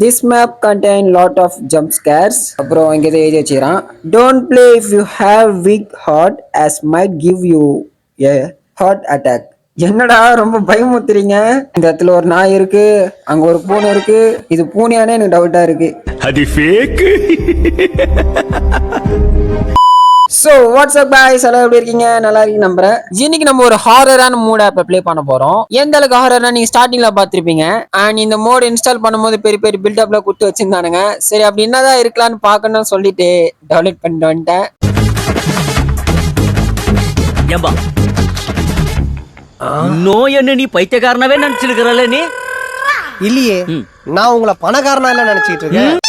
This map contain lot of jump scares. அப்புறம் இங்க எழுதி வச்சுக்கிறான். Don't play if you have weak heart as might give you a heart attack. என்னடா ரொம்ப பயமுத்துறீங்க? இந்த இடத்துல ஒரு நாய் இருக்கு, அங்க ஒரு பூனை இருக்கு. இது பூனையானே எனக்கு டவுட்டா இருக்கு. அது fake. So what's up guys, எல்லாரும் எப்படி இருக்கீங்க? நல்லா இருக்கீங்க நம்புறேன். இன்னைக்கு நம்ம ஒரு ஹாரரான மோட் ஆப் ப்ளே பண்ண போறோம். எந்த அளவுக்கு ஹாரரா நீங்க ஸ்டார்டிங்ல பாத்திருப்பீங்க. அண்ட் இந்த மோட் இன்ஸ்டால் பண்ணும்போது பெரிய பெரிய பில்டப்ல கொடுத்து வச்சிருந்தானுங்க. சரி அப்படி என்னதான் இருக்கலாம்னு பார்க்கணும்னு சொல்லிட்டு டவுன்லோட் பண்ணிட்டு வந்துட்டேன். நோய் என்ன நீ பைத்தியக்காரனவே நினைச்சிருக்கிறல்ல நீ? இல்லையே, நான் உங்களை பணக்காரனா இல்ல நினைச்சிட்டு இருக்கேன்.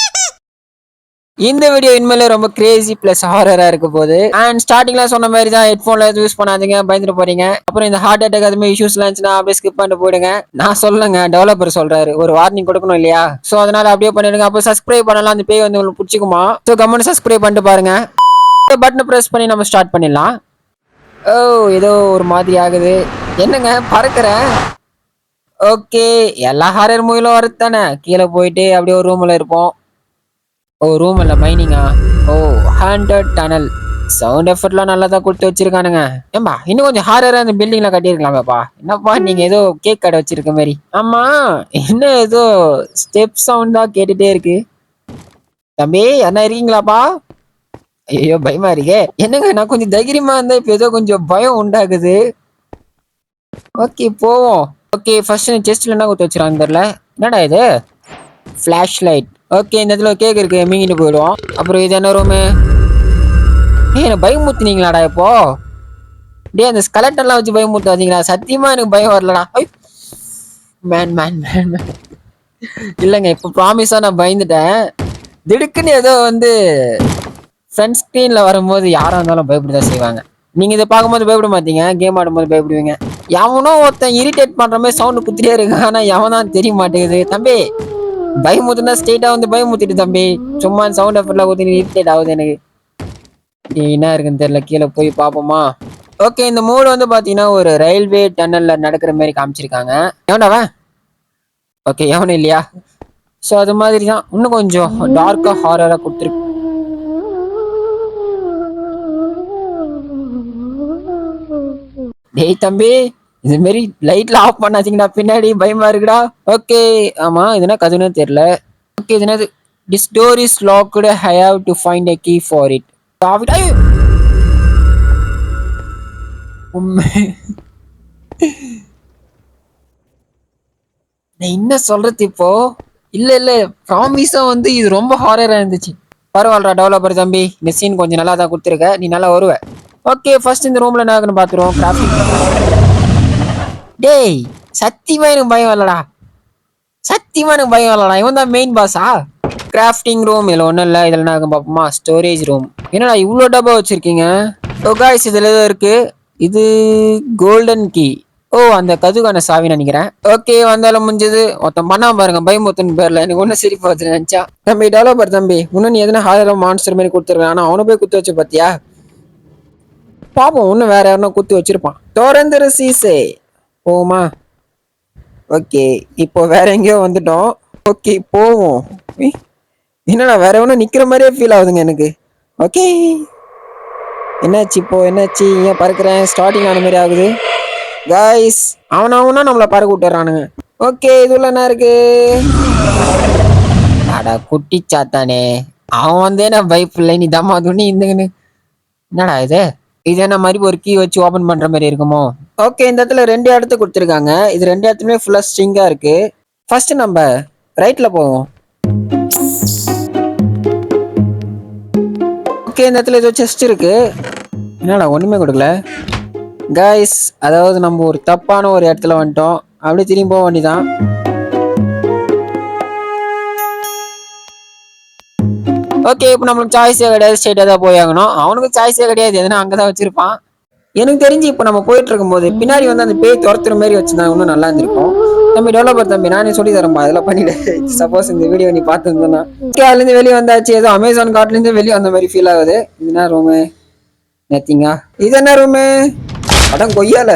இந்த வீடியோ இனிமேல ரொம்ப கிரேசி பிளஸ் ஹாரரா இருக்க போகுது. அண்ட் ஸ்டார்டிங்ல சொன்ன மாதிரி தான் ஹெட்போன்ல யூஸ் பண்ணாதீங்க, பயந்துட்டு போறீங்க. அப்புறம் இந்த ஹார்ட் அட்டாக் அது மாதிரி இஷ்யூஸ்லாம் இருந்துச்சுன்னா அப்படியே ஸ்கிப் பண்ணிட்டு போயிடுங்க. நான் சொல்லுங்க, டெவலப்பர் சொல்றாரு, ஒரு வார்னிங் கொடுக்கணும் இல்லையா? சோ அதனால அப்படியே பண்ணிடுங்க. அப்போ சப்ஸ்கிரைப் பண்ணலாம், அந்த பேய் வந்து உங்களுக்கு பிடிச்சிக்குமா? ஸோ கமெண்ட் சப்ஸ்கிரைப் பண்ணிட்டு பாருங்க. பட்டனை பிரஸ் பண்ணி நம்ம ஸ்டார்ட் பண்ணிடலாம். ஓ ஏதோ ஒரு மாதிரி ஆகுது. என்னங்க பறக்கிறேன்? ஓகே, எல்லா ஹாரர் மூவிலும் வருது தானே. கீழே போயிட்டு அப்படியே ஒரு ரூம்ல இருப்போம். ஓ ரூம் இல்ல, மைனிங்கா? ஓ ஹாண்டட் டனல். சவுண்ட் எஃபெக்ட்லாம் நல்லா தான் கொடுத்து வச்சிருக்கானுங்க. ஏம்பா இன்னும் கொஞ்சம் ஹாரரா அந்த பில்டிங்ல கட்டியிருக்கலாமேப்பா. என்னப்பா நீங்க ஏதோ கேக் கடை வச்சிருக்க மாதிரி. ஆமா, என்ன ஏதோ ஸ்டெப் சவுண்ட் தான் கேட்டுட்டே இருக்கு. தம்பி என்ன இருக்கீங்களாப்பா? ஐயோ பயமா இருக்கே. என்னங்க நான் கொஞ்சம் தைரியமா இருந்தா இப்ப ஏதோ கொஞ்சம் பயம் உண்டாகுது. ஓகே போவோம். ஓகே ஃபர்ஸ்ட் செஸ்ட்ல என்ன கொடுத்து வச்சிருக்காங்க தெரியல. என்னடா இது? Flash light. ஓகே இந்த இடத்துல கேக் இருக்கு, மீங்கிட்டு போயிடுவோம். அப்புறம் இது என்ன ரூமு? என்ன பயமுத்துனீங்களாடா இப்போ? டே அந்த ஸ்கெலட்டன்லாம் வச்சு பயமுத்தாதீங்களா? சத்தியமா எனக்கு பயம் வரலடா. மேன் மேன் மேன் மேன் இல்லைங்க, இப்போ ப்ராமிஸா நான் பயந்துட்டேன். திடுக்குன்னு ஏதோ வந்து ஃப்ரண்ட் ஸ்க்ரீன்ல வரும்போது யாரா இருந்தாலும் பயப்படதான் செய்வாங்க. நீங்க இதை பார்க்கும்போது பயப்பட மாட்டீங்க, கேம் ஆடும்போது பயப்படுவீங்க. எவனோ ஒருத்தன் இரிட்டேட் பண்ற மாதிரி சவுண்ட் குத்திட்டே இருக்கு, ஆனா எவன் தெரிய மாட்டேங்குது. தம்பி பயமுத்துனா ஸ்ட்ரெயிட்டா வந்து பயமுத்திட்டு தம்பி, சும்மா சவுண்ட் எஃபெக்ட்ல ஊத்தி இரிட்டேட் ஆகுது எனக்கு. என்ன இருக்குன்னு தெரியல, கீழே போய் பார்ப்போமா? ஓகே இந்த மோடு வந்து பாத்தீங்கன்னா ஒரு ரயில்வே டன்னல்ல நடக்கிற மாதிரி காமிச்சிருக்காங்க. எவனவன்? ஓகே எவனும் இல்லையா? ஸோ அது மாதிரி தான் இன்னும் கொஞ்சம் டார்க்கா ஹாரரா கொடுத்துருக்கு. டேய் தம்பி, இது மாதிரி லைட்ல ஆஃப் பண்ணாதீங்கடா, பின்னாடி பயமா இருக்குடா. ஓகே ஆமா இதுனா கதுன்னு தெரியல. ஓகே இது என்னது? This door is locked, I have to find a key for it. உண்மை நான் என்ன சொல்றது இப்போ? இல்ல இல்ல ப்ராமிஸா வந்து இது ரொம்ப ஹாரரா இருந்துச்சு. பரவாயில்லடா டெவலப்பர் தம்பி, இந்த சீன் கொஞ்சம் நல்லா தான் கொடுத்துருக்க, நீ நல்லா வருவ. ஓகே ஃபர்ஸ்ட் இந்த ரூம்ல என்ன ஆகுன்னு பாத்துருவோம். கிராஃப்டிங். டேய் சத்தியமா எனக்கு பயம் இல்லடா, சத்தியமா எனக்கு பயம் இல்லடா. இவன் தான் மெயின் பாஸா? கிராஃப்டிங் ரூம் இதுல ஒண்ணும் இல்ல. இதுல என்ன ஆகும் பாப்போமா? Storage room. என்னடா இவ்வளோ டப்பா வச்சிருக்கீங்க? ஓ காய்ஸ் இதுல ஏதோ இருக்கு. இது கோல்டன் கீ. ஓ அந்த கதுகான சாவி நினைக்கிறேன். ஓகே வந்தாலும் முடிஞ்சது. ஒருத்தன் பண்ணா பாருங்க பயமுத்துன்னு பேர்ல, எனக்கு ஒன்னும் சிரிப்பு வருது நினைச்சா. தம்பி டெவலப்பர் தம்பி, இன்னும் நீ எதுனா ஹாரர் மான்ஸ்டர் மாதிரி கொடுத்துருக்கான், ஆனா அவனை போய் குத்து வச்சு பாத்தியா? பாப்போம் இன்னும் வேற யாருன்னா குத்து வச்சிருப்பான். தொடர்ந்து சீசே போமா? ஓகே இப்போ வேற எங்கேயோ வந்துட்டோம். ஓகே போவோம். என்னடா வேற எவனும் நிக்கிற மாதிரியே ஃபீல் ஆகுதுங்க எனக்கு. ஓகே என்னாச்சு இப்போ? என்னாச்சு? ஏன் பறக்கிறேன்? ஸ்டார்டிங் ஆன மாதிரி ஆகுது காய்ஸ். அவனா நம்மள பறக்க விட்டுறானுங்க. ஓகே இதுல என்ன இருக்கு? அடா குட்டி சாத்தானே, அவன் வந்தே நான் பைப் இல்லை, நீ தம்மா துணி இந்துங்கன்னு. என்னடா இது? இது என்ன மாதிரி ஒரு கீ வச்சு ஓபன் பண்ற மாதிரி இருக்குமோ? ஓகே இந்த இடத்துல ரெண்டு இடத்து கொடுத்துருக்காங்க. இது ரெண்டு இடத்துலயுமே ஃபுல்லா ஸ்ட்ரிங்கா இருக்கு. ஃபர்ஸ்ட் நம்ம ரைட்ல போவோம். ஓகே இந்த இடத்துல ஏதோ செஸ்ட் இருக்கு. என்னடா ஒண்ணுமே கொடுக்கல காய்ஸ். அதாவது நம்ம ஒரு தப்பான ஒரு இடத்துல வந்துட்டோம். அப்படியே திரும்பி போக வேண்டியதான். ஓகே இப்போ நம்மளுக்கு சாய்ஸே கிடையாது, ஸ்ட்ரெயிட்டா தான் போய் ஆகணும். அவனுக்கு சாய்ஸே கிடையாது, எதுனா அங்கதான் வச்சிருப்பான். எனக்கு தெரிஞ்சு இப்போ நம்ம போயிட்டு இருக்கும் போது பின்னாடி வந்து அந்த பேய் துரத்துற மாதிரி வச்சிருந்தா இன்னும் நல்லா இருந்திருக்கும். தம்பி டெவலப்பர் தம்பி, நானே சொல்லி தரேன்பா, அதெல்லாம் பண்ணிடு. சப்போஸ் இந்த வீடியோ நீ பார்த்துருந்தா. அதுல இருந்து வெளியே வந்தாச்சு, ஏதோ அமேசான் கார்ட்ல இருந்து வெளியே வந்த மாதிரி ஃபீல் ஆகுது. இதுனா ரூமு நத்திங்கா? இது என்ன ரூமு? அடம் கொய்யால.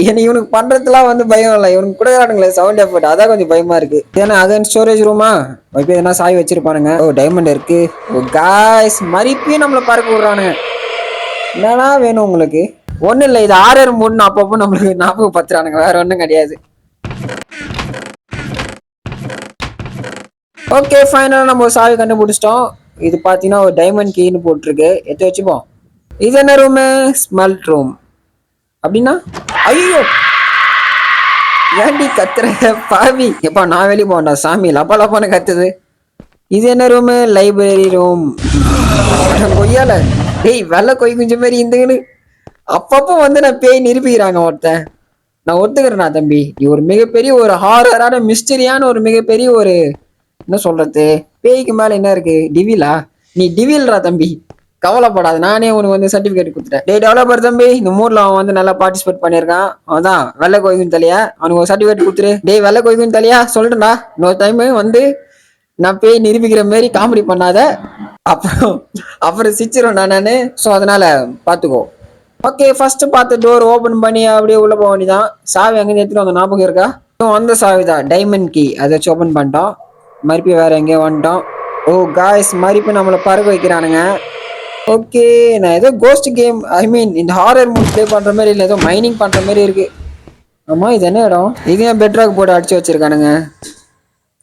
ஏன்னா இவனுக்கு பண்றதுலாம் வந்து பயம் இல்லை, இவனுக்கு கொடுக்குறானுங்களே சவுண்ட் எஃபெக்ட், அதான் கொஞ்சம் பயமா இருக்கு. ஏன்னா அதன் ஸ்டோரேஜ் ரூமா இப்போ எதனா சாய் வச்சிருப்பானுங்க. ஓ டைமண்ட் இருக்கு. ஓ காய்ஸ் மறுபடியும் நம்மளை பறக்க விடுறானுங்க. என்னடா வேணும் உங்களுக்கு? ஒன்றும் இல்லை, இது ஆர்ஆர் மூணு அப்பப்போ நம்மளுக்கு ஞாபகப்படுத்துறானுங்க, வேற ஒன்றும் கிடையாது. ஓகே ஃபைனலாக நம்ம ஒரு சாவி கண்டுபிடிச்சிட்டோம். இது பார்த்தீங்கன்னா ஒரு டைமண்ட் கீன்னு போட்டிருக்கு, எடுத்து வச்சுப்போம். இது என்ன ரூமு? Smelt room. அப்படின்னா ஐயோ ஏன்டி கத்துற பாவி? எப்பா நான் வெளியே போண்டா சாமி, லப்பா லப்பான்னு கத்துது. இது என்ன ரூமு? Library room. கொய்யால டேய் வெள்ளை கொய் குஞ்ச மாதிரி இருந்துங்கன்னு அப்பப்போ வந்து நான் பேய் நிரூபிக்கிறாங்க ஒருத்தன். நான் ஒத்துக்கிறேனா தம்பி, நீ ஒரு மிகப்பெரிய ஒரு ஹாரரான மிஸ்டரியான ஒரு மிகப்பெரிய ஒரு என்ன சொல்றது, பேய்க்கு மேல என்ன இருக்கு? டிவிலா? நீ டிவில்ரா தம்பி, கவலைப்படாது, நானே உனக்கு வந்து சர்டிபிகேட் கொடுத்துட்டேன். டே டெவலப்பர் தம்பி, இந்த மூட்ல அவன் வந்து நல்லா பார்ட்டிசிபேட் பண்ணியிருக்கான், அவன் தான் வெள்ளை கோய்க்கும் தலையா, அவனுக்கு ஒரு சர்டிபிகேட் கொடுத்துரு. டேய் வெள்ளை கோய்க்கும் தலையா சொல்லிட்டேன்டா, இன்னொரு டைம் வந்து நான் பேய் நிரூபிக்கிற மாதிரி காமெடி பண்ணாத, அப்புறம் சிச்சிரும் நானு. ஸோ அதனால பாத்துக்கோ. ஓகே ஃபர்ஸ்ட் பார்த்து டோர் ஓபன் பண்ணி அப்படியே உள்ள போக வேண்டியதான். சாவி எங்கே எடுத்துட்டு வந்த ஞாபகம் இருக்கா? அந்த சாவி தான் டைமண்ட் கீ, அதை வச்சு ஓபன் பண்ணிட்டோம். மறுபடியும் வேற எங்கேயோ வந்துட்டோம். ஓ காய்ஸ் மறுபடியும் நம்மளை பறக்க வைக்கிறானுங்க. ஓகே நான் ஏதோ கோஸ்ட் கேம், ஐ மீன் இந்த ஹாரர் மூட் ப்ளே பண்ற மாதிரி இல்லை, ஏதோ மைனிங் பண்ற மாதிரி இருக்கு. ஆமா இது என்ன இடம்? இது ஏன் பெட்ராக் போர்டு அடிச்சு வச்சிருக்கானுங்க?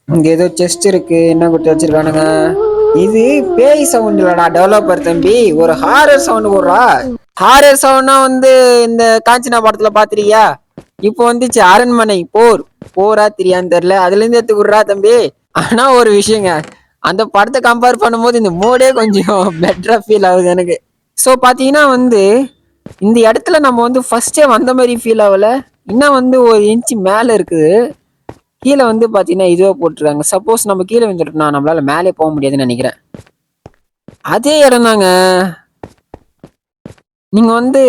இங்க ஏதோ செஸ்ட் இருக்கு, என்ன கொடுத்து வச்சிருக்கானுங்க? இது பேய் சவுண்ட் இல்லடா டெவலப்பர் தம்பி, ஒரு ஹாரர் சவுண்ட் போடுறா. ஹாரர் சவுண்ட்னா வந்து இந்த காஞ்சனா படத்துல பாத்திரியா? இப்போ வந்துச்சு அரண்மனை போர், போரா தெரியான்னு தெரியல, அதுல இருந்து எடுத்துக்குறா தம்பி. ஆனா ஒரு விஷயங்க, அந்த படத்தை கம்பேர் பண்ணும்போது இந்த மோடே கொஞ்சம் பெட்டரா ஃபீல் ஆகுது எனக்கு. ஸோ பாத்தீங்கன்னா வந்து இந்த இடத்துல நம்ம வந்து ஃபர்ஸ்டே வந்த மாதிரி ஃபீல் ஆகல, இன்னும் வந்து ஒரு இன்ச்சு மேல இருக்குது. கீழே வந்து பாத்தீங்கன்னா இதுவே போட்டுருக்காங்க, சப்போஸ் நம்ம கீழே வந்துட்டோம்னா நம்மளால மேலே போக முடியாதுன்னு நினைக்கிறேன். அதே இடம் தாங்க, நீங்க வந்து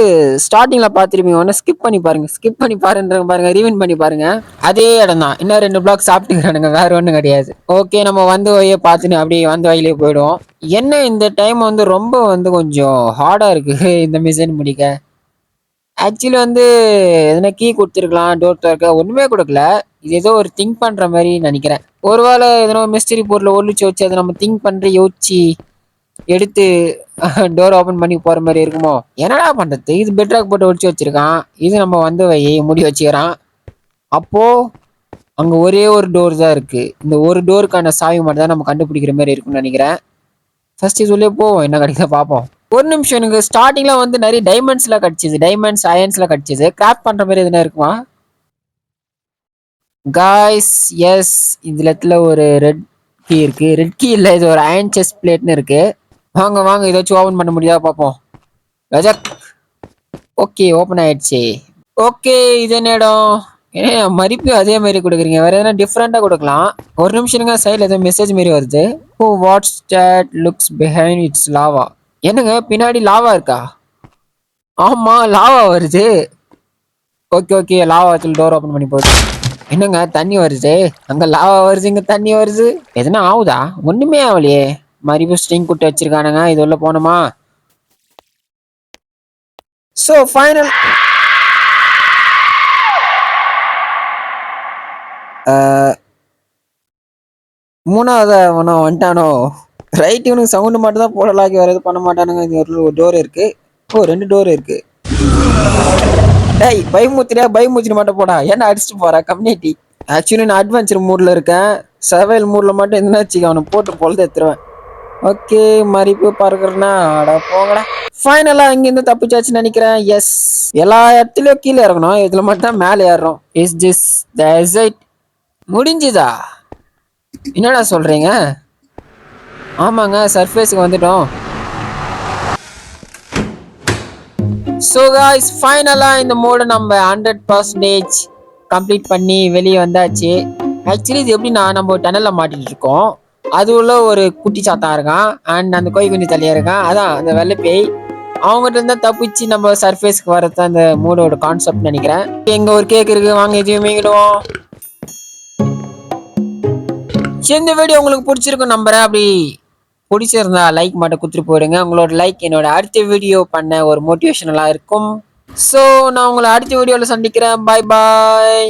ஸ்டார்டிங்ல பாத்துருப்பீங்க, ஒன்னு ஸ்கிப் பண்ணி பாருங்க, ஸ்கிப் பண்ணி பாருங்க, ரீவைண்ட் பண்ணி பாருங்க. அதே இடம் தான், இன்னும் 2 பிளாக் சாப்பிட்டுக்கிறானுங்க, வேற ஒண்ணும் கிடையாது. ஓகே நம்ம வந்து வழியை பார்த்துன்னு அப்படியே வந்து வழியிலே போயிடுவோம். என்ன இந்த டைம் வந்து ரொம்ப வந்து கொஞ்சம் ஹார்டா இருக்கு இந்த மிஷன் முடிக்க. ஆக்சுவலி வந்து எதனா கீ கொடுத்துருக்கலாம், டோர் திறக்க ஒண்ணுமே கொடுக்கல. இது ஏதோ ஒரு திங்க் பண்ற மாதிரி நினைக்கிறேன். ஒருவேளை எதனா மிஸ்டரி பொருளை ஒழிச்சு வச்சு அதை நம்ம திங்க் பண்ற யோசிச்சு எடுத்து டோர் ஓபன் பண்ணி போற மாதிரி இருக்குமோ? என்னடா பண்றது, இது பெட்ராக் போட்டு ஒழிச்சு வச்சிருக்கான், இது நம்ம வந்து முடி வச்சுக்கிறான். அப்போ அங்க ஒரே ஒரு டோர் தான் இருக்கு, இந்த ஒரு டோருக்கான சாவி மட்டும் தான் நம்ம கண்டுபிடிக்கிற மாதிரி இருக்கும்னு நினைக்கிறேன். ஃபர்ஸ்ட் சொல்லியே போவோம், என்ன கிடைக்குது பார்ப்போம். ஒரு நிமிஷம், எனக்கு ஸ்டார்டிங்ல வந்து நிறைய டைமண்ட்ஸ்ல கிடைச்சது, டைமண்ட்ஸ் அயன்ஸ்ல கிடைச்சது. கிராஃப்ட் பண்ற மாதிரி எதுனா இருக்குமா காய்ஸ்? எஸ், இதுல ஒரு ரெட் கீ இருக்கு. ரெட் கீ இல்ல, இது ஒரு அயன் செஸ்ட் பிளேட்னு இருக்கு. வாங்க வாங்க, இதை வச்சு ஓபன் பண்ண முடியாதா பார்ப்போம். ரஜக் ஓகே ஓபன் ஆயிடுச்சு. ஓகே இது என்ன இடம்? ஏன்னா மறுபடியும் அதே மாதிரி கொடுக்குறீங்க, வேற எதனா டிஃப்ரெண்டா கொடுக்கலாம். ஒரு நிமிஷம் சைட்ல ஏதோ மெசேஜ் மாதிரி வருது. Oh what's that looks behind it's lava. என்னங்க பின்னாடி லாவா இருக்கா? ஆமா லாவா வருது. Okay okay lava door open பண்ணி போகுது. என்னங்க தண்ணி வருது, அங்க லாவா வருது, இங்க தண்ணி வருது, எதுனா ஆகுதா? ஒண்ணுமே ஆகலையே. மறுபடியும் ஸ்ட்ரிங் குட்டி வச்சிருக்கானுங்க, இது உள்ள போனோமா? சோ ஃபைனல் மூணாவது அவனும் வந்துட்டானோ? ரைட், இவனுக்கு சவுண்டு மட்டும் தான் போடலாக்கி வேற எதுவும் பண்ண மாட்டானுங்க. இது ஒரு டோர் இருக்கு. ஓ 2 டோர் இருக்கு. டேய் பயமுத்திட்டு மட்டும் போடா, ஏன்னா அடிச்சுட்டு போறா கம்யூனிட்டி. ஆக்சுவலி நான் அட்வென்ச்சர் மூட்ல இருக்கேன், சர்வைவல் மூட்ல மட்டும் என்ன வச்சுக்க அவனை போட்டு பொழுது எடுத்துருவேன். ஓகே மறுப்பு பார்க்கறனா அட போங்கடா. ஃபைனலா இங்கிருந்து தப்பிச்சாச்சுன்னு நினைக்கிறேன். எஸ், எல்லா இடத்துலயும் கீழே இறங்கணும், இதுல மட்டும் மேலே ஏறணும். Is this the excite? முடிஞ்சுதா? என்னடா சொல்றீங்க? ஆமாங்க சர்ஃபேஸுக்கு வந்துட்டோம். ஸோ காய்ஸ் ஃபைனலாக இந்த மோடு நம்ம 100% கம்ப்ளீட் பண்ணி வெளியே வந்தாச்சு. ஆக்சுவலி இது எப்படின்னா, நம்ம டனலில் மாட்டிட்டு இருக்கோம், அது உள்ள ஒரு குட்டி சாத்தா இருக்கான் அண்ட் அந்த கோய் குஞ்சு தலையா இருக்கான், அதான் அந்த வெள்ளை பேய். அவங்ககிட்ட இருந்தா தப்பிச்சு நம்ம சர்ஃபேஸ்க்கு வரது அந்த மோடோட கான்செப்ட் நினைக்கிறேன். எங்க ஒரு கேக் இருக்கு, வாங்க எதுவும் மீங்கிடுவோம். இந்த வீடியோ உங்களுக்கு பிடிச்சிருக்கும் நம்புறேன். அப்படி பிடிச்சிருந்தா லைக் மட்டும் கொடுத்துட்டு போயிடுங்க. உங்களோட லைக் என்னோட அடுத்த வீடியோ பண்ண ஒரு மோட்டிவேஷனலா இருக்கும். ஸோ நான் உங்களை அடுத்த வீடியோவில் சந்திக்கிறேன். பாய் பாய்.